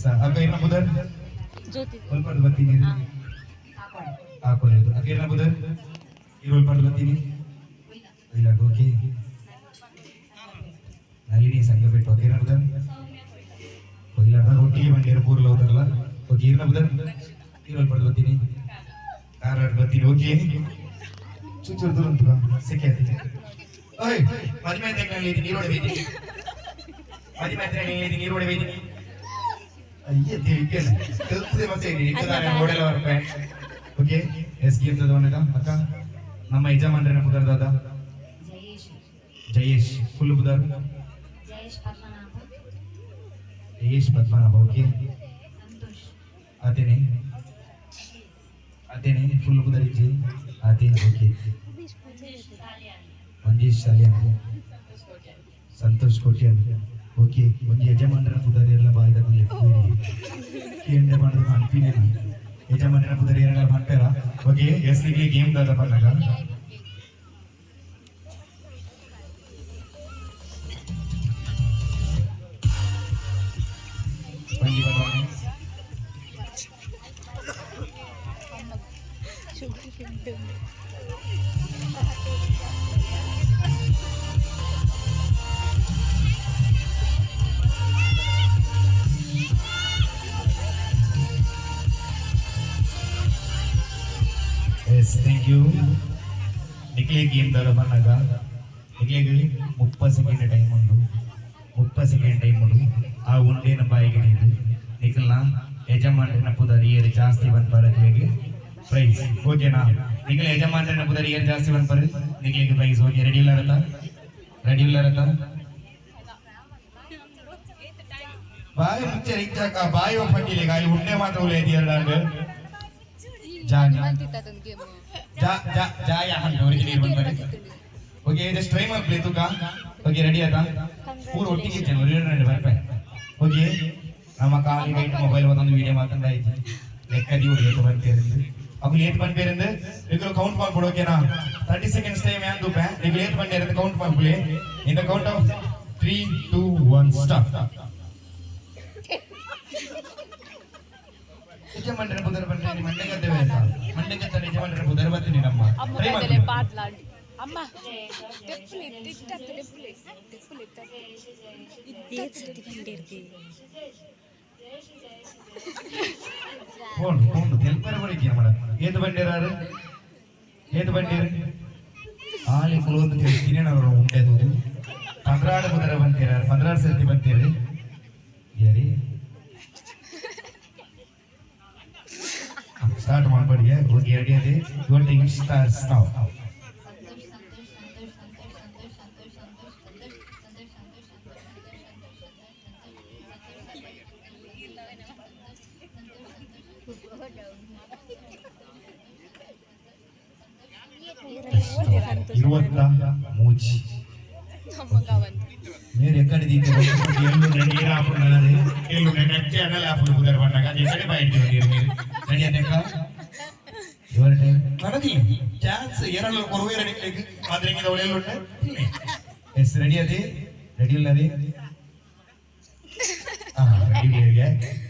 ಅಕ್ಕ ಏನ ಬುಧರ್ ಜ್ಯೋತಿ ಸ್ವಲ್ಪ ಬರ್ತೀನಿ ಹಾಕೊಳ್ಳಿ ಅಕ್ಕ ಏನ ಬುಧರ್ ಇರೋಲ್ ಪಡೆದು ಬರ್ತೀನಿ ಇಲ್ಲ ಓಕೆ ನಳಿನಿ ಸಂಘ ಬಿಟ್ಟು ಓಕೆ ಏನ ಬುಧರ್ ಇಲ್ಲ ಒಟ್ಟಿಗೆ ಬಂದಿರೋ ಪೂರ್ಲ ಹೋದ್ರಲ್ಲ ಓಕೆ ಏನ ಬುಧರ್ ಇರೋಲ್ ಪಡೆದು ಬರ್ತೀನಿ ಕಾರ್ ಆಡ್ ಬರ್ತೀನಿ ಓಕೆ ಚೂಚೂರು ದೂರ ಅಂತ ಸೆಕೆ ಆಯ್ತು ಓಯ್ ಮದುವೆ ತೆಕ್ಕಲ್ಲಿ ನೀರೋಡೆ ಬೈತೀನಿ ಮದುವೆ ತೆಕ್ಕಲ್ಲಿ ನೀರೋಡೆ ಬೈತೀನಿ ಅಯ್ಯ ದೇವಿಕಲ್ಲ ಕಲ್ತದೆ ಮತ್ತೆ ಇಕ್ಕದಾನೆ ನೋಡಲ್ಲ ವರ್ಪೆ ಓಕೆ ಎಸ್ ಗೆ ಅಂತ ಅವನಗ ಅಕ್ಕ ನಮ್ಮ ಯಜಮಾನರನ್ನ ಪುದರ್ದಾದ ಜಯೇಶ್ ಫುಲ್ ಪುದರ್ ಜಯೇಶ್ ಪದ್ಮನಾಭ ಓಕೆ ಆತೇನೆ ಆತೇನೆ ಫುಲ್ ಪುದರ್ ಇಜ್ಜಿ ಆತೇನೆ ಓಕೆ ಮಂಜೇಶ್ ಶಾಲೆ ಸಂತೋಷ್ ಕೋಟ್ಯಾನ್ ಓಕೆ ಒಂದು ಯಜಮಾನರ ಪುದರ್ ಎಲ್ಲ ಬಾಯ್ದ ಎಂಡೆ ಮಾಡಿದ್ರು ಅನ್ಪಿನೇ ಯಜಮಾನರ ಪುದರ್ ಏನಾರ ಮಾಡ್ತಾರ ಓಕೆ ಎಸ್ ನಿಗ್ಲಿ ಗೇಮ್ ದಾದ ಬಂದಾಗ ಬಂದಿ ಬರೋಣ Yes, thank you. ನಿಕ್ಲಿ ಗೇಮ್ ದಾರ ಬಂದಾಗ ನಿಕ್ಲಿಗೆ 30 ಸೆಕೆಂಡ್ ಟೈಮ್ ಉಂಟು 30 ಸೆಕೆಂಡ್ ಟೈಮ್ ಉಂಟು ಆ ಉಂಡೆನ ಬಾಯಿಗೆ ನೀಡು ನಿಖಲ್ನ ಯಜಮಾನರನ್ನ ಪುದರ್ ಏರ್ ಜಾಸ್ತಿ ಬಂದ್ಬಾರಕ್ಕೆ ಪ್ರೈಸ್ ಓಕೆನಾ ನಿಖಲ್ ಯಜಮಾನರನ್ನ ಪುದರ್ ಏರ್ ಜಾಸ್ತಿ ಬಂದ್ಬಾರ ನಿಕ್ಲಿಗೆ ಪ್ರೈಸ್ ಓಕೆ ರೆಡಿ ಇಲ್ಲಾರತ್ತ ಬಾಯಿ ಮುಂಚೆ ಇಚ್ಚಾಕ ಬಾಯಿ ಒಪ್ಪಟ್ಟಿಲ್ಲ ಗಾಳಿ ಉಂಡೆ ಮಾತ್ರ ಉಳಿಯದಿ ಎರಡಾಂಗ ಓಕೆ ಜಸ್ಟ್ ಟ್ರೈ ಮಾಡ್ಲಿ ತೂಕ ಓಕೆ ರೆಡಿ ಆಯ್ತಾ ಪೂರ ಒಟ್ಟಿಗೆ ಬರ್ಪೆ ಓಕೆ ನಮ್ಮ ಕಾಲಿ ವೈಟ್ ಮೊಬೈಲ್ ಒಂದು ವಿಡಿಯೋ ಮಾತಾಡಾಯ್ತು ಲೆಕ್ಕದಿ ಲೇಟ್ ಬಂತೇರಿಂದ ಅವು ಲೇಟ್ ಬಂತೇರಿಂದ ನೀವು ಕೌಂಟ್ ಮಾಡ್ಬಿಡು ಓಕೆನಾ 30 ಸೆಕೆಂಡ್ಸ್ ಟೈಮ್ ಏನ್ ದೂಪೆ ನೀವು ಲೇಟ್ ಬಂದಿರಂತ ಕೌಂಟ್ ಮಾಡ್ಬಿಡಿ in the count of 3 2 1 start ಯಜಮಾನರ ಪುದರ್ ಬಂದ್ರೆ ನಿಮ್ಮ ಮಂಡೆಗದ್ದೇವೆ ಅಂತ ಮಂಡೆಗತ್ತ ಯಜಮಾನರ ಪುದರ್ ಬರ್ತೀನಿ ನಮ್ಮ ಟ್ರೈ ಮಾಡಿ ಅಮ್ಮ ಡೆಫ್ಲಿ ಟಿಕ್ಟಾಕ್ ಡೆಫ್ಲಿ ಇದ್ದೇ ತಿಂಡಿರ್ತಿ ಫೋನ್ ತೆಲ್ಪರ ಬಳಿಕೆ ಮಾಡ ಏದು ಬಂದಿರಾರು ಏದು ಬಂದಿರು ಆಲಿ ಕುಲೋದು ತಿನ್ನೇನವರು ಉಂಡೆದು 16 ಪುದರ ಬಂದಿರಾರು 16 ಸರ್ತಿ ಬಂದಿರಿ ಯಾರಿ ಸ್ಟಾರ್ಟ್ ಮಾಡ್ಬೇಡಿ ಓಕೆ ರೆಡಿ ಅದೇ ಯುವರ್ ಟೈಮ್ ಸ್ಟಾರ್ಟ್ಸ್ ನೌ ಇರುವತ್ತ ಮೂಜಿ మీరు ఎక్కడి ఎల్లు నీరు ఆపున్నది ఎల్లు నెట్టి అనలు ఆపులు కుదర పడ్డాక ఎక్కడి బయటికి వెళ్ళారు మీరు రెడీ అదేక ఎవరి టైం మనకి ఛాన్స్ ఎరలు కొరువేర నిక్లికి మాదిరి కింద ఒళ్ళు ఉంటాయి ఎస్ రెడీ అది రెడీ ఉన్నది రెడీ లేగా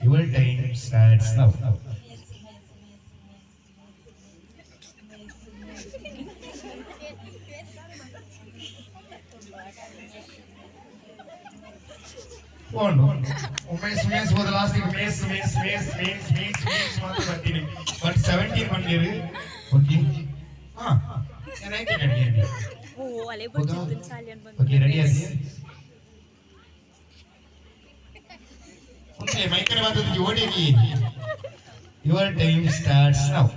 your time starts now Umesh for the last Umesh ಮಾತ್ರ ಬರ್ತೀನಿ ಬಟ್ 17 ಬಂದಿರಿ ಓಕೆ ರೆಡಿ ಓ ಅಲೆ ಬಂದಿದ್ದು ಸಾಲಿಯನ್ ಬಂದು ಓಕೆ ರೆಡಿ ಆಗಿ ಓಕೆ ಮೈಕನ ಮಾತು ಓಡಿಗಿ your time starts now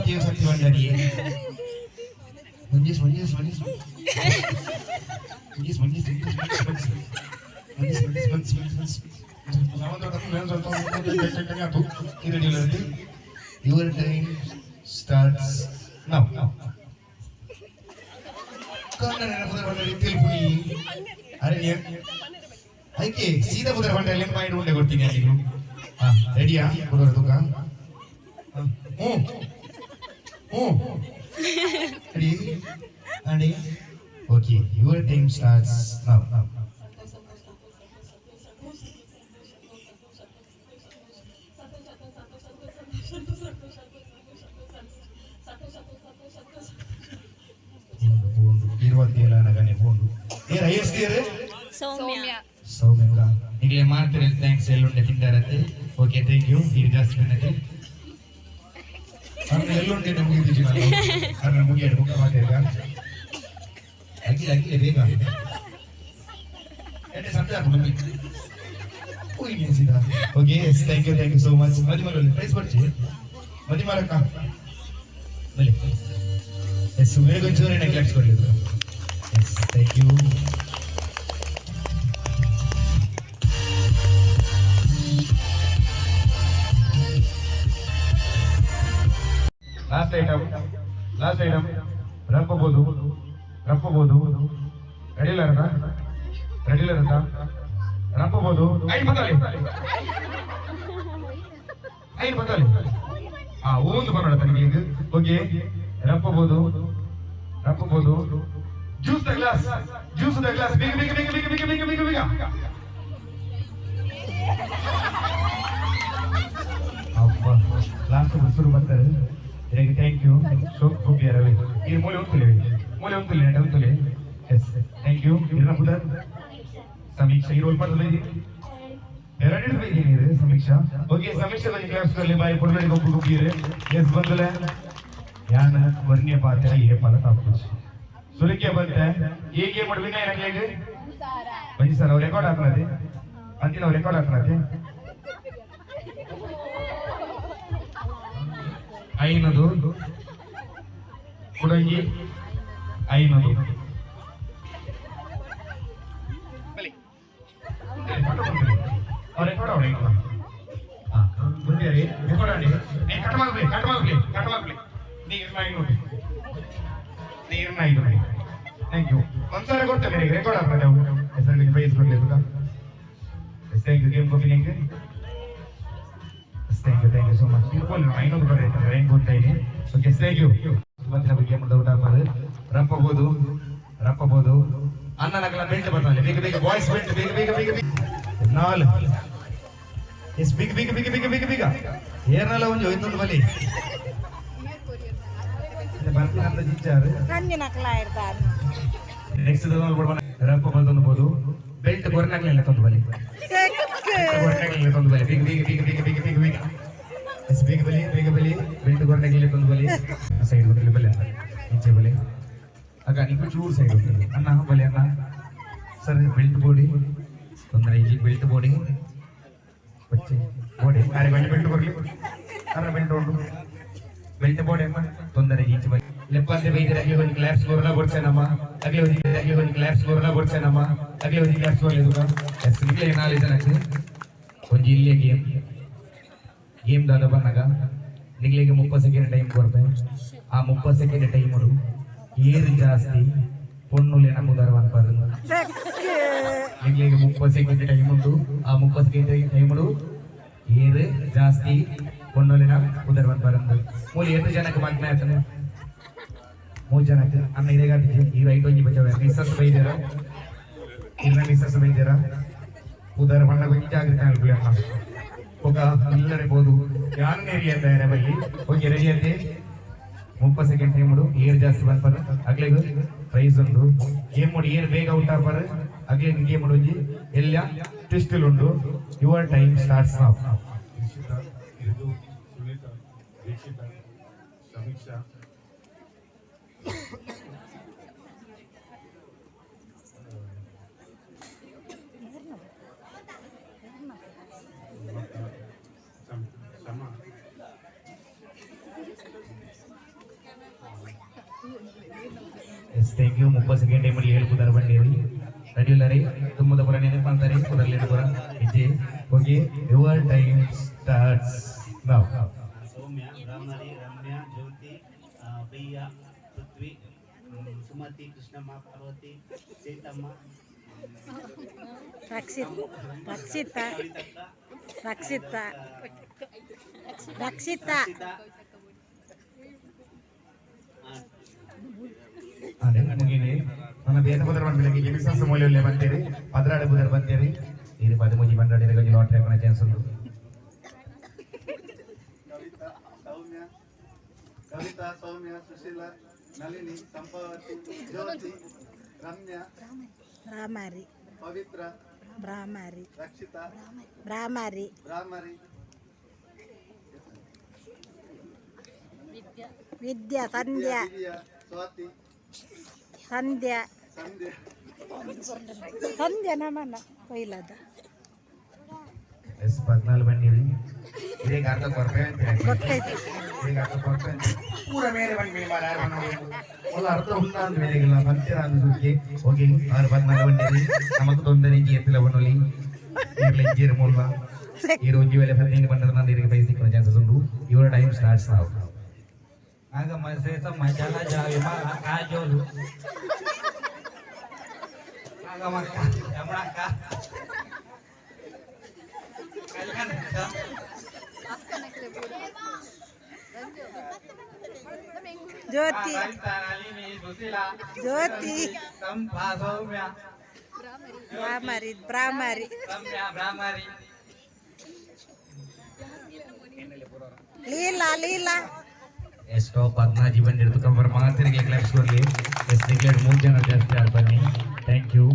Dia satu dari Manjis Your time starts now. Karena ada putar dari telepon ini, ada dia. ಐಕೆ ಸೀದಾ ಕುದುರೆ ಬಂದ್ರೆ ಅಲ್ಲಿ ಪಾಯಿಂಟ್ ಉಂಡೆ ಕೊಡ್ತೀನಿ ಅಲ್ಲಿಗೂ. ರೆಡಿಯಾ ಕುದುರೆ ತೂಕ? ಹ್ಞೂ ಹ್ಞೂ ರೆಡಿ ಅಂಡಿ okay your time starts now. ಇರುವತ್ತೇಳ ನಗನೆ ಫೋನ್ ಏ ರೈಸ್ ತೀರೆ ಸೌಮ್ಯ ಸೌಮ್ಯ ಈಗಲೇ ಮಾಡ್ತೀರಿ ಥ್ಯಾಂಕ್ಸ್ ಎಲ್ಲುಂಡೆ ತಿಂದಾರಂತೆ. ಓಕೆ ಥ್ಯಾಂಕ್ ಯು ಈಗ ಜಾಸ್ತಿ ಬಂದೈತಿ ಎಲ್ಲುಂಡೆ ಮುಗಿದಿದ್ದೀವಿ ನಾವು ಅದನ್ನ ಮುಗಿಯಾಡಿ ಮುಖ ಮಾಡಿರ್ಗ ಅಗಿಲೆ ಅಗಿಲೆ ಬೇಗ ಎಣ್ಣೆ ಸಂತೆ ಹಾಕು ನಮಗೆ ಹೋಗಿ ನಿಲ್ಸಿದ. Okay yes thank you so much. ಮದಿಮರಲ್ಲಿ ಪ್ರೈಸ್ ಬರ್ಚಿ ಮದಿಮರಕ್ಕ ಬಲಿ ಎಸ್ ಸುಮ್ಮನೆ ಒಂಚೂರು ನೆಗ್ಲೆಕ್ಟ್ ಕೊಡಲಿದ್ರು. Yes thank you. Last item ರಪ್ಪಬಹುದು ರೆಡಿಲರ್ದ ರಪ್ಪಬಹುದು ಐದು ಬಂದಲ್ಲಿ ಒಂದು ಬರೋಣ ತನಗೆ ಈಗ. ಓಕೆ ರಪ್ಪಬಹುದು ಜ್ಯೂಸ್ ದ ಗ್ಲಾಸ್ ಬೇಗ ಬೇಗ ಬೇಗ ಬೇಗ ಬೇಗ ಬೇಗ ಬೇಗ ಬೇಗ ಅಪ್ಪ ಲಾಸ್ಟ್ ಶುರು ಬರ್ತಾರೆ. ಥ್ಯಾಂಕ್ ಯು ಸೋಪ್ ರವಿ ಈ ಮೂಲೆ ಒಂತುಲೆ ನೆಟಂತುಲೆ. Yes thank you. ಇರ್ನ ಬುಧರ್ ಸಮೀಕ್ಷಾ ಈ ರೋಲ್ ಮಾಡ್ತದೆ ಎರಡು ಬೈದೀನಿ ಇದು ಸಮೀಕ್ಷಾ. ಓಕೆ ಸಮೀಕ್ಷಾ ಕ್ಲಾಸ್ಗಳಲ್ಲಿ ಬಾಯಿ ಕೊಡಬೇಡಿ ಗೊಬ್ಬು ಗುಬ್ಬಿರೆ. ಎಸ್ ಬಂದಲೆ ಯಾನ ವರ್ಣ್ಯ ಪಾತ್ರ ಏ ಪಾಲ ತಾಪು ಸುಲಿಕೆ ಬಂತೆ ಹೀಗೆ ಮಾಡ್ಬಿನ ಏನಾಗ್ಲಿಗೆ ಬನ್ನಿ ಸರ್ ಅವ್ರು ರೆಕಾರ್ಡ್ ಹಾಕ್ಲದೆ ಅಂತಿನ ಅವ್ರು ರೆಕಾರ್ಡ್ ಹಾಕ್ಲದೆ ಐನದು ಕುಡಂಗಿ ಐನದು ರೆಕಾರ್ಡ್ ಅವ್ರೆ ಮುಂದೆ ರೆಕಾರ್ಡ್ ಆಡಿ ಕಟ್ ನೀರ್ನ ಐದು ಥ್ಯಾಂಕ್ ಯು. ಒಂದ್ಸಾರಿ ಕೊಡ್ತೇನೆ ರೆಕಾರ್ಡ್ ಆಗ್ತದೆ ಅವು ಹೆಸರಿಗೆ ಪ್ರೈಸ್ ಕೊಡ್ಲಿ ಥ್ಯಾಂಕ್ ಯು. ಗೇಮ್ ಕಾಪಿ ನಿಂಗೆ ಥ್ಯಾಂಕ್ ಯು ಸೋ ಮಚ್. ಇನ್ನೊಂದು ಕಡೆ ಇರ್ತಾರೆ ಹೆಂಗ್ ಗೊತ್ತಾ ಇದೆ. Okay thank you. ಇವತ್ತಿನ ಬಗ್ಗೆ ಔಟ್ ಆಗ್ಬಾರ್ದು ರಪ್ಪಬಹುದು ಅನ್ನನಗಲ ಬೆಲ್ಟ್ ಬರ್ತಾನೆ ಬೇಗ ಬೇಗ ಬಾಯ್ಸ್ ಬೆಲ್ಟ್ ಬೇಗ ಬೇಗ ಬೇಗ ಬೇಗ ನಾಲ್ ಎಸ್ ಬೇಗ ಬೇಗ ಬೇಗ ಬೇಗ ಬೇಗ ಬೇಗ ಏರ್ನಲ್ಲ ಒಂದು ಇನ್ನೊಂದು ಬಲಿ ಬರ್ತೀನಿ ಅಂತ ಜಿಂಚಾರು ನೆಕ್ಸ್ಟ್ ರಪ್ಪ ಬಂದು ಬೆಲ್ಟ್ ಗೊರ್ನಾಗ್ಲಿಲ್ಲ ತಂದು ಬಲಿ ತಂದು ಬಲಿ ಬೇಗ ಬೇಗ ಬೇಗ ಬೇಗ ಬೇಗ ಬೇಗ ಬೇಗ ಎಸ್ ಬೇಗ ಬಲಿ ಬೆಲ್ಟ್ ಗೊರ್ನಾಗ್ಲಿಲ್ಲ ತಂದು ಬಲಿ ಸೈಡ್ ಹೋಗ್ಲಿ ಬಲಿ ಈಚೆ ಬಲಿ ಆಗ ನೀವು ಚೂರು ಸೈಡ್ ಹೋಗ್ತದೆ ಅಣ್ಣ ಬಲಿ ಅಣ್ಣ ಸರ್ ಬೆಲ್ಟ್ ಬೋಡಿ ತೊಂದರೆ ಈಗ ಬೆಲ್ಟ್ ಬೋಡಿ ಬಚ್ಚೆ ಬೋಡಿ ಅರೆ ಗಂಟೆ ಬೆಲ್ಟ್ ಬರಲಿ ಅರೆ ಬೆಲ್ಟ್ ಉಂಟು ಬೆಲ್ಟ್ ಬೋಡಿ ಅಮ್ಮ ತೊಂದರೆ ಈಚೆ ಬಲಿ ಲೆಪ್ಪಂತೆ ಬೈದರೆ ಅಗ್ಲಿ ಒಂದು ಕ್ಲಾಪ್ಸ್ ಬೋರ್ನ ಕೊಡ್ಸೇನಮ್ಮ ಅಗ್ಲಿ ಒಂದು ಕ್ಲಾಪ್ಸ್ ಬೋರ್ನ ಕೊಡ್ಸೇನಮ್ಮ ಅಗ್ಲಿ ಒಂದು ಕ್ಲಾಪ್ಸ್ ಬೋರ್ಲಿದುಗ ಎಸ್ ಇಲ್ಲೇ ನಾಳೆ ಜನಕ್ಕೆ ಒಂದು ಇಲ್ಲೇ ಗೇಮ್ ದಾದ ಬಂದಾಗ ನಿಗ್ಲಿಗೆ 30 ಸೆಕೆಂಡ್ ಟೈಮ್ ಕೊಡ್ತೇವೆ. ಆ 30 ಸೆಕೆಂಡ್ ಟೈಮ್ ಏರು ಜಾಸ್ತಿ ಪೊಣ್ಣುಲೆ ನಮ್ಮದಾರ ಅನ್ಬಾರ್ದು. ನಿಗ್ಲಿಗೆ 30 ಸೆಕೆಂಡ್ ಟೈಮ್ ಉಂಟು. ಆ 30 ಸೆಕೆಂಡ್ ಟೈಮ್ ಏರು ಜಾಸ್ತಿ ಪೊಣ್ಣುಲಿನ ಉದರ ಅನ್ಬಾರ್ದು. ಮೂಲೆ ಎಷ್ಟು ಜನಕ್ಕೆ ಮಗ್ನ ಆಯ್ತಾನೆ 3 ಜನಕ್ಕೆ ಅನ್ನ ಇದೇಗಾಗ್ತಿದೆ ಈ ರೈಟ್ ಹೋಗಿ ಬಚಾವ ಮಿಸ್ಸಸ್ ಬೈದ್ಯಾರ ಇಲ್ಲ ಮಿಸ್ಸಸ್ ಬೈದ್ಯಾರ ಉದರ ಬಣ್ಣ ಬಗ್ಗೆ ಜಾಗೃತಿ ಆಗ್ಲಿ ಅಮ್ಮ ಹೋಗ ಇಲ್ಲರಿಬಹುದು ಯಾನ್ನೇರಿ ಅಂತ ಬಲ್ಲಿ ಹೋಗಿ ರೆಡಿ ಅಂತೆ 30 ಸೆಕೆಂಡ್ ಟೈಮ್ ಏರ್ ಜಾಸ್ತಿ ಬಂದ್ಪಾರ ಅಗ್ಲಿಗೂ ಪ್ರೈಸ್ ಉಂಟು. ಗೇಮ್ ಮಾಡಿ ಏರ್ ಬೇಗ ಔಟ್ ಆಗ್ಬಾರ ಅಗ್ಲಿ ಗೇಮ್ ಮಾಡೋಜಿ ಎಲ್ಲ ಟ್ವಿಸ್ಟಲ್ ಉಂಟು. Your time starts now. ಸಮೀಕ್ಷಾ ಎಸ್ ಥ್ಯಾಂಕ್ ಯು. 30 ಸೆಕೆಂಡ್ ಟೈಮಲ್ಲಿ ಹೇಳ್ಬೋದಾರ ಬಂದಿರಿ ರೆಡ್ಯುಲರಿ ತುಂಬದ ಪುರ ನೆನಪಂತಾರೆ ಪುರಲ್ಲಿ ಪುರ ಇಜ್ಜೆ ಹೋಗಿ ಯುವರ್ ಟೈಮ್ ಸ್ಟಾರ್ಟ್ಸ್ ನೌ. ಸೌಮ್ಯ ರಾಮರಿ ರಮ್ಯಾ ಜ್ಯೋತಿ ಪ್ರಿಯಾ ಪೃಥ್ವಿ ಸುಮತಿ ಕೃಷ್ಣಮ್ಮ ಪಾರ್ವತಿ ಸೀತಮ್ಮ ರಕ್ಷಿತಾ ರಕ್ಷಿತಾ ರಕ್ಷಿತಾ ಅದೇ ಮುಗಿನಿ ನನ್ನ ಬೇಸ ಬದರ ಬಂದಿಲ್ಲ ಎಮಿಸಸ್ ಮೂಲೆಯಲ್ಲೇ ಬಂತೇರಿ ಪದರಾಡ ಬುದರ್ ಬಂತೇರಿ ಇದು 13 ಬಂಡಾಡಿರ ಗಂಜಿ ಲಾಟರಿ ಹಾಕೋಣ ಚಾನ್ಸ್ ಉಂಟು. ಕವಿತಾ ಸೌಮ್ಯ ಸುಶೀಲ ನಳಿನಿ ಸಂಪಾವತಿ ಜ್ಯೋತಿ ರಮ್ಯಾ ಬ್ರಾಹ್ಮರಿ ಪವಿತ್ರ ಬ್ರಾಹ್ಮರಿ ರಕ್ಷಿತಾ ಬ್ರಾಹ್ಮರಿ ರಾಮರಿ ವಿದ್ಯಾ ಸಂಧ್ಯಾ ದಿವ್ಯಾ ಸ್ವಾತಿ ಸಂಧ್ಯಾ ಸಂಧ್ಯಾ ಸಂಧ್ಯಾ ನಮನ ಕೊಯ್ಲದ ಎಸ್ 14 ಬಂದಿರಿ ಇದೀಗ ಅರ್ಧ ಕೊರತೆ ಅಂತ ಗೊತ್ತೈತಿ ಇದೀಗ ಅರ್ಧ ಕೊರತೆ ಪೂರ ಮೇಲೆ ಬಂದ್ವಿ ಮಾರ ಒಂದು ಅರ್ಧ ಉಂಟ ಅಂತ ಬೇರೆಗಿಲ್ಲ ಬಂತೀರ ಅಂತ ಸುದ್ದಿ ಹೋಗಿ 14 ಬಂದಿರಿ ನಮಗೂ ತೊಂದರೆ ಎತ್ತಿಲ್ಲ ಬನ್ನೋಲಿ ಇರ್ಲಿ ಇಂಜಿರ್ ಮೂಲ ಈ ರೋಜಿ ವೇಳೆ 15 ಬಂದ್ರೆ ನಾನು ಇದಕ್ಕೆ ಪೈಸೆ ಸಿಕ್ಕೋ ಚಾನ್ಸಸ್ ಉಂಟು ಯುವರ್ ಟೈಮ್ ಸ್ಟಾರ್ಟ್ಸ್ ನೌ ಆಗ ಮಸೇತ ಮಜಾಲ ಜಾವಿ ಮಾ ಕಾಜೋಲು ಆಗ ಮಕ್ಕ ಯಮಕ ಜ್ಯೋತಿ ಜ್ಯೋತಿ ಬ್ರಾಹ್ಮರಿ ಬ್ರಾಹ್ಮರಿ ಲೀಲಾ ಲೀಲಾ ಎಷ್ಟೋ 14 ಬಂದಿರ್ತು ಕಂಬರ್ ಮಾತಿರಿಗೆ ಕ್ಲಾಪ್ಸ್ ಕೊಡ್ಲಿ ಎಸ್ ಟಿಕೆಟ್ 3 ಜನ ಜಾಸ್ತಿ ಆಡ್ ಬನ್ನಿ ಥ್ಯಾಂಕ್ ಯು.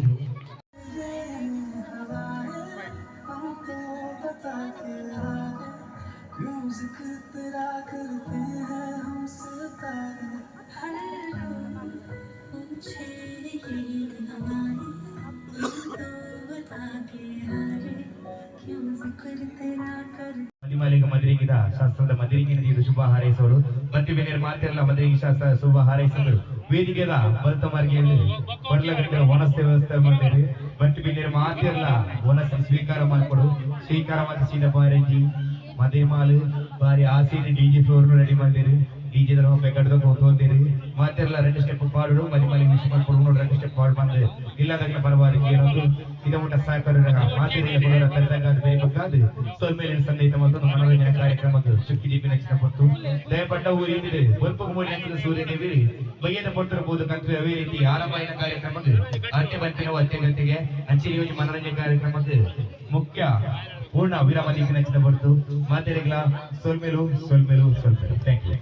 ಮದಿಮಾಲಿಗ ಮದುವೆಗಿದ ಶಾಸ್ತ್ರದ ಮದುವೆಗೆ ಇದು ಶುಭ ಹಾರೈಸೋರು ಮತ್ತು ಬೇರೆ ಮಾತೆಲ್ಲ ಮದುವೆಗೆ ಶಾಸ್ತ್ರ ಶುಭ ಹಾರೈಸೋರು ವೇದಿಕೆದ ಬಲ್ತ ಮಾರ್ಗಿಯಲ್ಲಿ ಕೊಡ್ಲಗಟ್ಟೆ ವನಸ್ತೆ ವ್ಯವಸ್ಥೆ ಮಾಡಿರಿ ಮತ್ತು ಬೇರೆ ಮಾತೆಲ್ಲ ವನಸ್ಸಿ ಸ್ವೀಕಾರ ಮಾಡಿಕೊಡು ಸ್ವೀಕಾರ ಮಾಡಿ ಸೀದಾ ಬಾರಂಜಿ ಮದಿಮಾಲು ಬಾರಿ ಆಸೀನಿ ಡಿಜಿ ಫ್ಲೋರ್ ರೆಡಿ ಮಾಡಿರಿ ಡಿಜಿ ತರ ಬೇಕಾಡ್ದಕ್ಕೆ ಹೋಗ್ತೀರಿ ಮಾತೆಲ್ಲ 2 ಸ್ಟೆಪ್ ಪಾಡು ಮದಿಮಾಲಿಗೆ ಮಿಸ್ ಮಾಡ್ಕೊಂಡು 2 ಸ್ಟೆಪ್ ಪಾಡು ಬಂದ್ರೆ ಇಲ್ಲದಾಗಲೇ ಬರಬಾರದು ಏನೊಂದು ಇದ ಊಟ ಸಾಕರ ಮಾತಿಗೆ ಬರೋರ ತರದಾಗ ಬೇಕಾದ ಸೋಲ್ಮೇಲಿನ ಸಂದೇಶ ಮತ್ತು ಮನೋರಂಜನೆ ಕಾರ್ಯಕ್ರಮಕ್ಕೆ ಚುಕ್ಕಿ ದೀಪಿ ನೆಚ್ಚಿನ ಪಟ್ಟು ದಯಪಟ್ಟ ಊರಿನಿದೆ ಸ್ವಲ್ಪ ಮೂಡಿ ನೆಚ್ಚಿನ ಸೂರ್ಯನೇ ಬೀರಿ ಬಯ್ಯದ ಪಟ್ಟಿರಬಹುದು ಕಂತ್ರಿ ಅವೇ ರೀತಿ ಆರಂಭಾಯಿನ ಕಾರ್ಯಕ್ರಮಕ್ಕೆ ಅಟ್ಟೆ ಬಂತಿನ ಅತ್ತೆ ಗಂಟೆಗೆ ಅಂಚೆ ಯೋಜನೆ ಮನೋರಂಜನೆ ಕಾರ್ಯಕ್ರಮಕ್ಕೆ ಮುಖ್ಯ ಪೂರ್ಣ ವಿರಾಮ ದೀಪಿ ನೆಚ್ಚಿನ ಪಟ್ಟು ಮಾತೆರೆಗಳ ಸೋಲ್ಮೇಲು ಥ್ಯಾಂಕ್ ಯು.